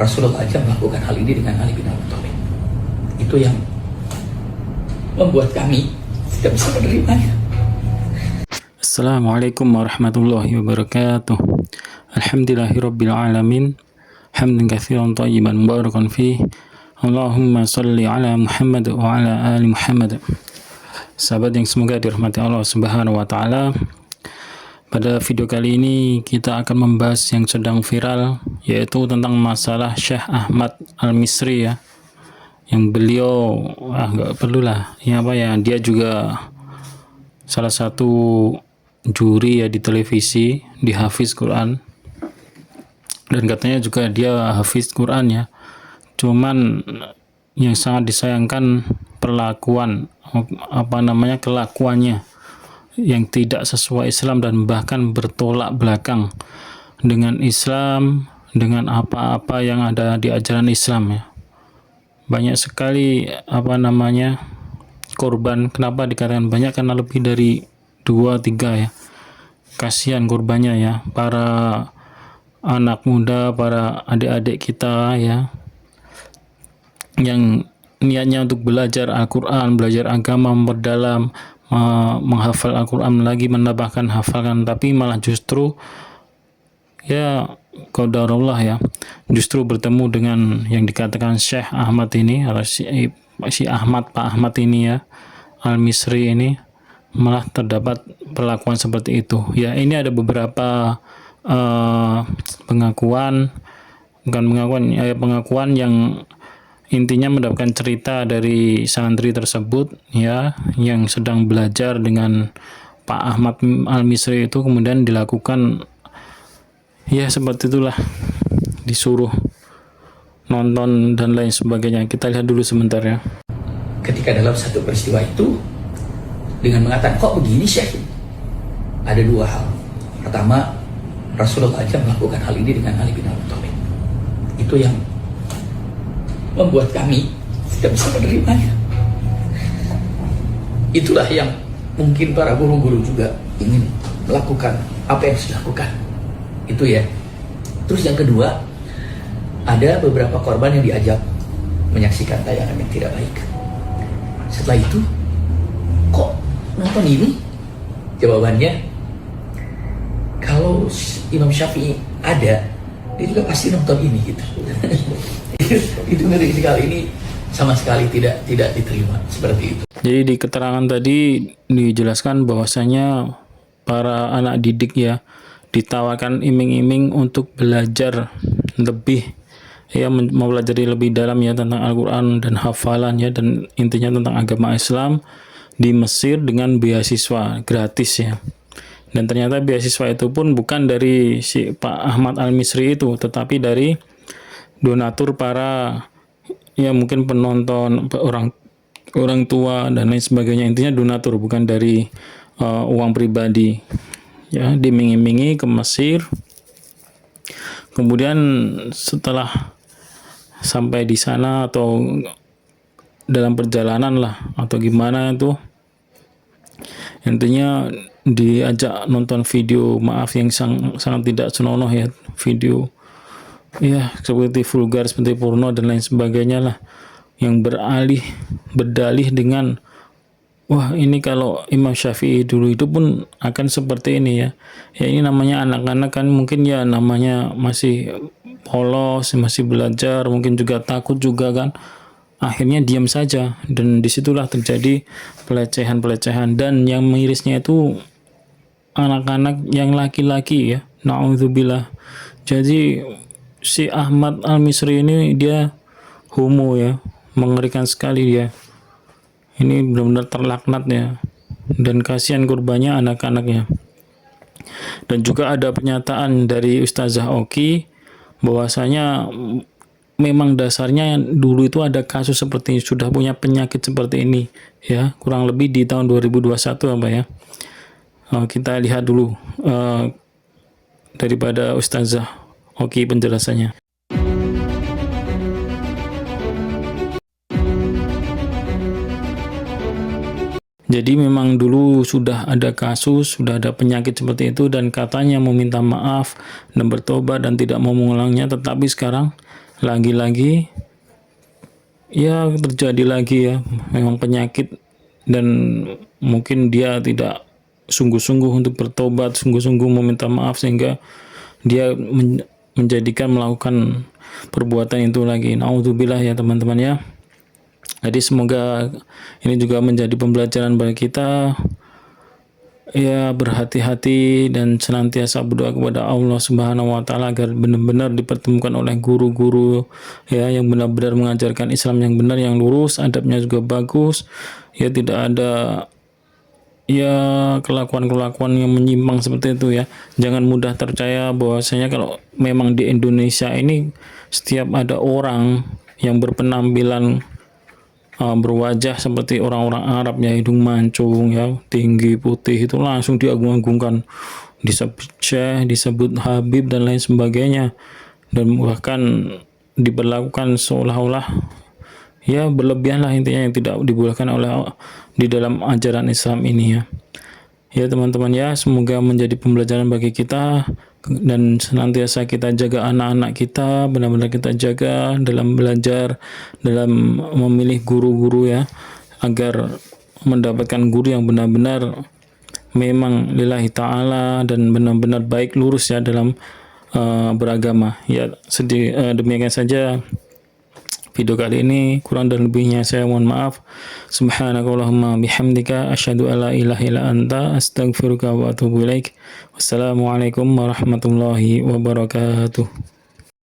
Rasulullah aja melakukan hal ini dengan Ali bin Abi Thalib. Itu yang membuat kami tidak bisa menerimanya. Assalamualaikum warahmatullahi wabarakatuh. Alhamdulillahirabbil alamin. Hamdan katsiran thayyiban mubarakan fih. Allahumma shalli ala Muhammad wa ala ali Muhammad. Sahabat yang semoga dirahmati Allah Subhanahu wa taala. Pada video kali ini kita akan membahas yang sedang viral, yaitu tentang masalah Syekh Ahmad Al-Misri ya. Yang beliau nggak perlulah dia juga salah satu juri ya di televisi, di Hafiz Quran, dan katanya juga dia Hafiz Quran ya. Cuman yang sangat disayangkan kelakuannya yang tidak sesuai Islam dan bahkan bertolak belakang dengan Islam, dengan apa-apa yang ada di ajaran Islam ya. Banyak sekali korban. Kenapa dikatakan banyak? Karena lebih dari 2-3 ya. Kasihan korbannya ya, para anak muda, para adik-adik kita ya, yang niatnya untuk belajar Al-Quran, belajar agama, memperdalam, menghafal Al-Quran lagi, menambahkan hafalkan, tapi malah justru ya qadarullah ya, justru bertemu dengan yang dikatakan Syekh Ahmad ini, atau si Ahmad, Pak Ahmad ini ya, Al-Misri ini, malah terdapat perlakuan seperti itu ya. Ini ada beberapa pengakuan yang intinya mendapatkan cerita dari santri tersebut ya, yang sedang belajar dengan Pak Ahmad Al-Misri itu, kemudian dilakukan ya seperti itulah, disuruh nonton dan lain sebagainya. Kita lihat dulu sebentar ya. Ketika dalam satu peristiwa itu, dengan mengatakan kok begini Syekh, ada dua hal. Pertama, Rasulullah aja melakukan hal ini dengan Ali bin Abi Thalib. Itu yang membuat kami tidak bisa menerimanya. Itulah yang mungkin para guru-guru juga ingin melakukan apa yang harus dilakukan. Itu ya. Terus yang kedua, ada beberapa korban yang diajak menyaksikan tayangan yang tidak baik. Setelah itu, kok nonton ini? Jawabannya, kalau Imam Syafi'i ada, dia juga pasti nonton ini gitu. Itu ngeri sekali, ini sama sekali tidak diterima seperti itu. Jadi di keterangan tadi dijelaskan bahwasanya para anak didik ya ditawarkan iming-iming untuk belajar lebih ya, mempelajari lebih dalam ya tentang Al-Quran dan hafalan ya, dan intinya tentang agama Islam di Mesir dengan beasiswa gratis ya. Dan ternyata beasiswa itu pun bukan dari si Pak Ahmad Al-Misri itu, tetapi dari donatur para ya mungkin penonton, orang tua dan lain sebagainya. Intinya donatur, bukan dari uang pribadi ya. Diming-imingi ke Mesir, kemudian setelah sampai di sana atau dalam perjalanan lah atau gimana itu, intinya diajak nonton video, maaf yang sangat tidak senonoh ya, video ya seperti vulgar, seperti porno dan lain sebagainya lah, yang berdalih dengan wah ini kalau Imam Syafi'i dulu itu pun akan seperti ini ya. Ya ini namanya anak-anak kan, mungkin ya namanya masih polos, masih belajar, mungkin juga takut juga kan, akhirnya diam saja, dan disitulah terjadi pelecehan. Dan yang mirisnya itu anak-anak yang laki-laki ya, na'udzubillah. Jadi si Ahmad Al-Misri ini dia homo ya, mengerikan sekali dia. Ini benar-benar terlaknat ya, dan kasihan korbannya anak-anaknya. Dan juga ada pernyataan dari Ustazah Oki bahwasanya memang dasarnya dulu itu ada kasus seperti ini, sudah punya penyakit seperti ini ya, kurang lebih di tahun 2021 ya. Kita lihat dulu daripada Ustazah Oki penjelasannya. Jadi memang dulu sudah ada kasus, sudah ada penyakit seperti itu, dan katanya meminta maaf dan bertobat dan tidak mau mengulangnya, tetapi sekarang lagi-lagi ya terjadi lagi ya, memang penyakit, dan mungkin dia tidak sungguh-sungguh untuk bertobat, sungguh-sungguh meminta maaf, sehingga dia menjadikan melakukan perbuatan itu lagi. Naudzubillah ya teman-teman ya. Jadi semoga ini juga menjadi pembelajaran bagi kita, ya, berhati-hati dan senantiasa berdoa kepada Allah Subhanahu wa taala agar benar-benar dipertemukan oleh guru-guru ya yang benar-benar mengajarkan Islam yang benar, yang lurus, adabnya juga bagus, ya, tidak ada ya kelakuan-kelakuan yang menyimpang seperti itu ya. Jangan mudah percaya bahwasanya kalau memang di Indonesia ini setiap ada orang yang berpenampilan berwajah seperti orang-orang Arab ya, hidung mancung ya, tinggi, putih, itu langsung diagung-agungkan, disebut Syekh, disebut Habib dan lain sebagainya, dan bahkan diberlakukan seolah-olah ya berlebihan lah intinya, yang tidak dibolehkan oleh di dalam ajaran Islam ini ya. Ya teman-teman ya, semoga menjadi pembelajaran bagi kita, dan senantiasa kita jaga anak-anak kita, benar-benar kita jaga dalam belajar, dalam memilih guru-guru ya, agar mendapatkan guru yang benar-benar memang lillahi ta'ala dan benar-benar baik, lurus ya dalam beragama ya. Demikian saja video kali ini, kurang dan lebihnya saya mohon maaf. Subhanakallahumma bihamdika asyhadu alla ilaha illa anta astaghfiruka wa atubu ilaik. Wassalamualaikum warahmatullahi wabarakatuh.